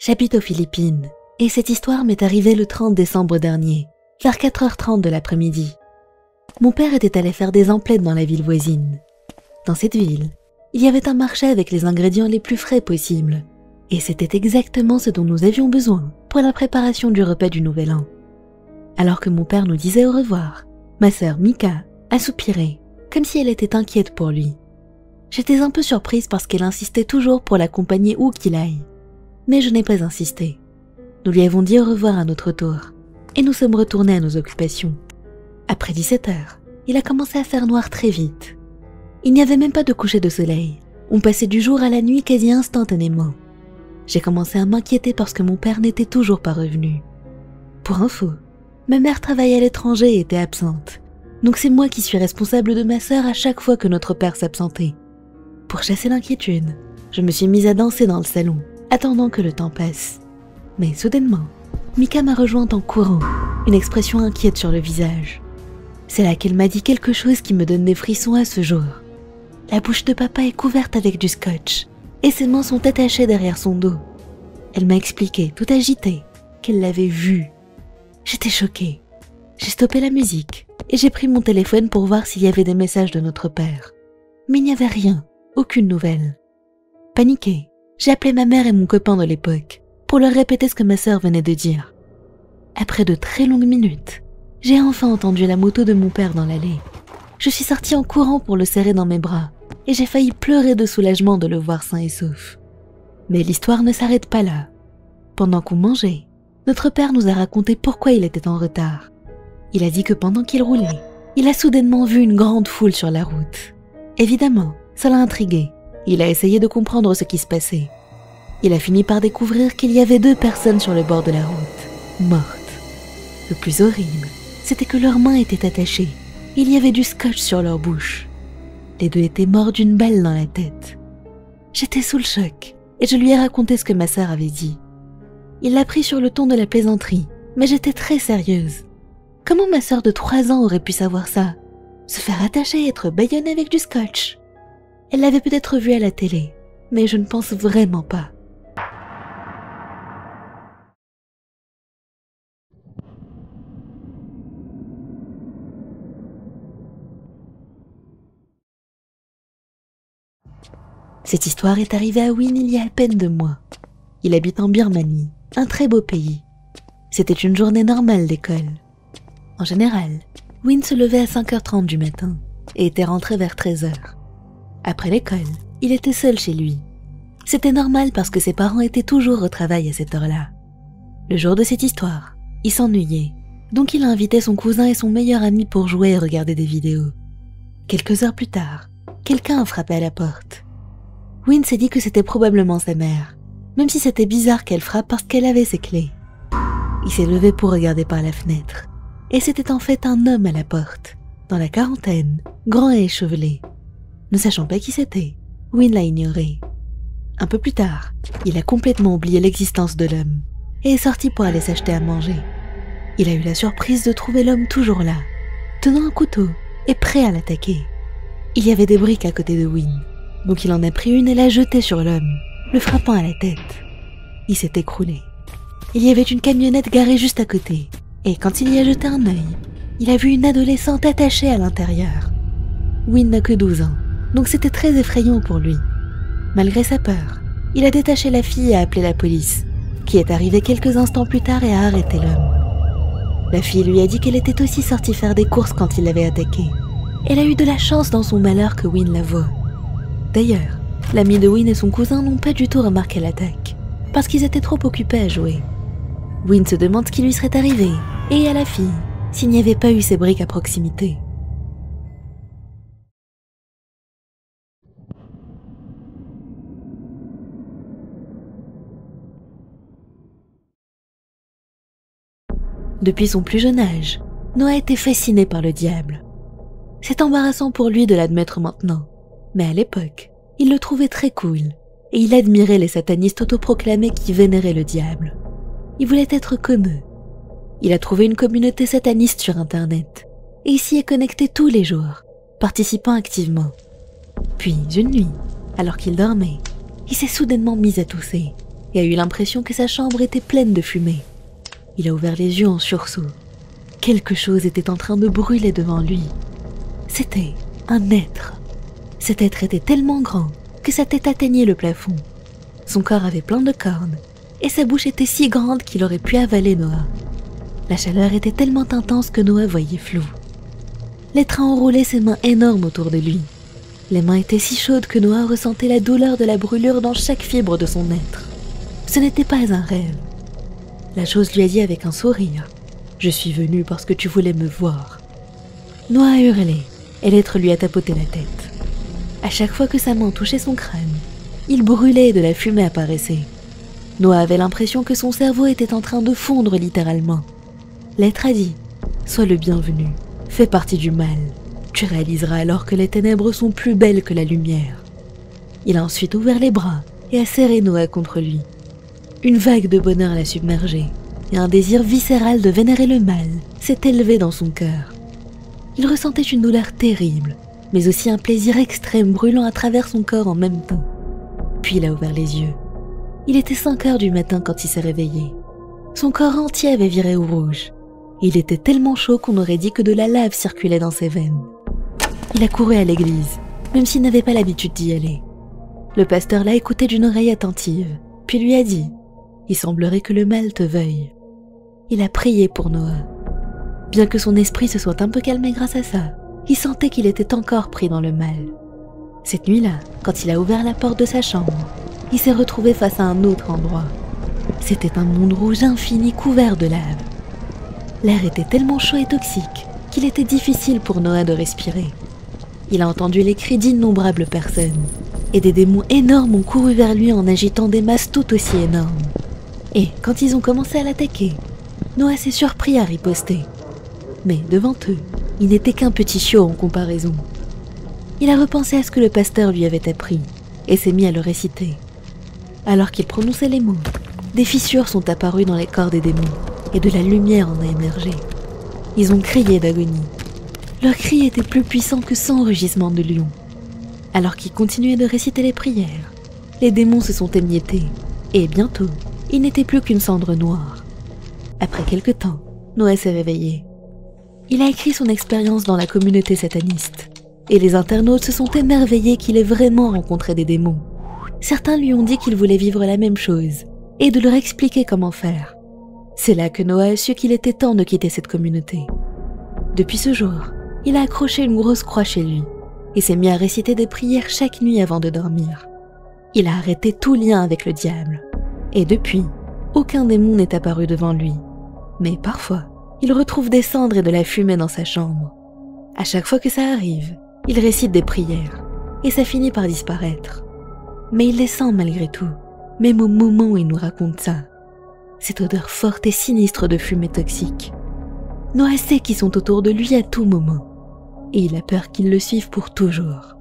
J'habite aux Philippines, et cette histoire m'est arrivée le 30 décembre dernier, vers 4h30 de l'après-midi. Mon père était allé faire des emplettes dans la ville voisine. Dans cette ville, il y avait un marché avec les ingrédients les plus frais possibles, et c'était exactement ce dont nous avions besoin pour la préparation du repas du Nouvel An. Alors que mon père nous disait au revoir, ma sœur Mika a soupiré, comme si elle était inquiète pour lui. J'étais un peu surprise parce qu'elle insistait toujours pour l'accompagner où qu'il aille. Mais je n'ai pas insisté. Nous lui avons dit au revoir à notre tour, et nous sommes retournés à nos occupations. Après 17h, il a commencé à faire noir très vite. Il n'y avait même pas de coucher de soleil. On passait du jour à la nuit quasi instantanément. J'ai commencé à m'inquiéter parce que mon père n'était toujours pas revenu. Pour info, ma mère travaillait à l'étranger et était absente. Donc c'est moi qui suis responsable de ma sœur à chaque fois que notre père s'absentait. Pour chasser l'inquiétude, je me suis mise à danser dans le salon, attendant que le temps passe. Mais soudainement, Mika m'a rejointe en courant, une expression inquiète sur le visage. C'est là qu'elle m'a dit quelque chose qui me donne des frissons à ce jour. La bouche de papa est couverte avec du scotch, et ses mains sont attachées derrière son dos. Elle m'a expliqué, tout agitée, qu'elle l'avait vu. J'étais choquée. J'ai stoppé la musique, et j'ai pris mon téléphone pour voir s'il y avait des messages de notre père. Mais il n'y avait rien, aucune nouvelle. Paniquée, j'ai appelé ma mère et mon copain de l'époque, pour leur répéter ce que ma sœur venait de dire. Après de très longues minutes, j'ai enfin entendu la moto de mon père dans l'allée. Je suis sortie en courant pour le serrer dans mes bras, et j'ai failli pleurer de soulagement de le voir sain et sauf. Mais l'histoire ne s'arrête pas là. Pendant qu'on mangeait, notre père nous a raconté pourquoi il était en retard. Il a dit que pendant qu'il roulait, il a soudainement vu une grande foule sur la route. Évidemment, ça l'a intrigué. Il a essayé de comprendre ce qui se passait. Il a fini par découvrir qu'il y avait 2 personnes sur le bord de la route, mortes. Le plus horrible, c'était que leurs mains étaient attachées. Il y avait du scotch sur leur bouche. Les 2 étaient morts d'une balle dans la tête. J'étais sous le choc et je lui ai raconté ce que ma sœur avait dit. Il l'a pris sur le ton de la plaisanterie, mais j'étais très sérieuse. Comment ma sœur de 3 ans aurait pu savoir ça? Se faire attacher et être bâillonnée avec du scotch? Elle l'avait peut-être vu à la télé, mais je ne pense vraiment pas. Cette histoire est arrivée à Win il y a à peine 2 mois. Il habite en Birmanie, un très beau pays. C'était une journée normale d'école. En général, Win se levait à 5h30 du matin et était rentré vers 13h. Après l'école, il était seul chez lui. C'était normal parce que ses parents étaient toujours au travail à cette heure-là. Le jour de cette histoire, il s'ennuyait, donc il a invité son cousin et son meilleur ami pour jouer et regarder des vidéos. Quelques heures plus tard, quelqu'un a frappé à la porte. Win s'est dit que c'était probablement sa mère, même si c'était bizarre qu'elle frappe parce qu'elle avait ses clés. Il s'est levé pour regarder par la fenêtre, et c'était en fait un homme à la porte, dans la quarantaine, grand et échevelé. Ne sachant pas qui c'était, Win l'a ignoré. Un peu plus tard, il a complètement oublié l'existence de l'homme et est sorti pour aller s'acheter à manger. Il a eu la surprise de trouver l'homme toujours là, tenant un couteau et prêt à l'attaquer. Il y avait des briques à côté de Win, donc il en a pris une et l'a jetée sur l'homme, le frappant à la tête. Il s'est écroulé. Il y avait une camionnette garée juste à côté, et quand il y a jeté un œil, il a vu une adolescente attachée à l'intérieur. Win n'a que 12 ans, donc c'était très effrayant pour lui. Malgré sa peur, il a détaché la fille et a appelé la police, qui est arrivée quelques instants plus tard et a arrêté l'homme. La fille lui a dit qu'elle était aussi sortie faire des courses quand il l'avait attaquée. Elle a eu de la chance dans son malheur que Win la voie. D'ailleurs, l'ami de Win et son cousin n'ont pas du tout remarqué l'attaque, parce qu'ils étaient trop occupés à jouer. Win se demande ce qui lui serait arrivé, et à la fille, s'il n'y avait pas eu ces briques à proximité. Depuis son plus jeune âge, Noah était fasciné par le diable. C'est embarrassant pour lui de l'admettre maintenant, mais à l'époque, il le trouvait très cool, et il admirait les satanistes autoproclamés qui vénéraient le diable. Il voulait être comme eux. Il a trouvé une communauté sataniste sur Internet, et il s'y est connecté tous les jours, participant activement. Puis, une nuit, alors qu'il dormait, il s'est soudainement mis à tousser. et a eu l'impression que sa chambre était pleine de fumée. Il a ouvert les yeux en sursaut. Quelque chose était en train de brûler devant lui. C'était un être. Cet être était tellement grand que sa tête atteignait le plafond. Son corps avait plein de cornes et sa bouche était si grande qu'il aurait pu avaler Noah. La chaleur était tellement intense que Noah voyait flou. L'être a enroulé ses mains énormes autour de lui. Les mains étaient si chaudes que Noah ressentait la douleur de la brûlure dans chaque fibre de son être. Ce n'était pas un rêve. La chose lui a dit avec un sourire « Je suis venu parce que tu voulais me voir ». Noah a hurlé et l'être lui a tapoté la tête. À chaque fois que sa main touchait son crâne, il brûlait et de la fumée apparaissait. Noah avait l'impression que son cerveau était en train de fondre littéralement. L'être a dit « Sois le bienvenu, fais partie du mal. Tu réaliseras alors que les ténèbres sont plus belles que la lumière. » Il a ensuite ouvert les bras et a serré Noah contre lui. Une vague de bonheur l'a submergé et un désir viscéral de vénérer le mal s'est élevé dans son cœur. Il ressentait une douleur terrible, mais aussi un plaisir extrême brûlant à travers son corps en même temps. Puis il a ouvert les yeux. Il était 5 heures du matin quand il s'est réveillé. Son corps entier avait viré au rouge. Il était tellement chaud qu'on aurait dit que de la lave circulait dans ses veines. Il a couru à l'église, même s'il n'avait pas l'habitude d'y aller. Le pasteur l'a écouté d'une oreille attentive, puis lui a dit « Il semblerait que le mal te veuille ». Il a prié pour Noah. Bien que son esprit se soit un peu calmé grâce à ça, il sentait qu'il était encore pris dans le mal. Cette nuit-là, quand il a ouvert la porte de sa chambre, il s'est retrouvé face à un autre endroit. C'était un monde rouge infini couvert de lave. L'air était tellement chaud et toxique qu'il était difficile pour Noah de respirer. Il a entendu les cris d'innombrables personnes, et des démons énormes ont couru vers lui en agitant des masses tout aussi énormes. Et quand ils ont commencé à l'attaquer, Noah s'est surpris à riposter. Mais devant eux, il n'était qu'un petit chiot en comparaison. Il a repensé à ce que le pasteur lui avait appris, et s'est mis à le réciter. Alors qu'il prononçait les mots, des fissures sont apparues dans les corps des démons, et de la lumière en a émergé. Ils ont crié d'agonie. Leur cri était plus puissant que 100 rugissements de lion. Alors qu'ils continuaient de réciter les prières, les démons se sont émiettés, et bientôt, il n'était plus qu'une cendre noire. Après quelque temps, Noah s'est réveillé. Il a écrit son expérience dans la communauté sataniste, et les internautes se sont émerveillés qu'il ait vraiment rencontré des démons. Certains lui ont dit qu'il voulait vivre la même chose, et de leur expliquer comment faire. C'est là que Noah a su qu'il était temps de quitter cette communauté. Depuis ce jour, il a accroché une grosse croix chez lui, et s'est mis à réciter des prières chaque nuit avant de dormir. Il a arrêté tout lien avec le diable, et depuis, aucun démon n'est apparu devant lui. Mais parfois, il retrouve des cendres et de la fumée dans sa chambre. À chaque fois que ça arrive, il récite des prières, et ça finit par disparaître. Mais il les sent malgré tout, même au moment où il nous raconte ça. Cette odeur forte et sinistre de fumée toxique. Noah sait qu'ils sont autour de lui à tout moment, et il a peur qu'ils le suivent pour toujours.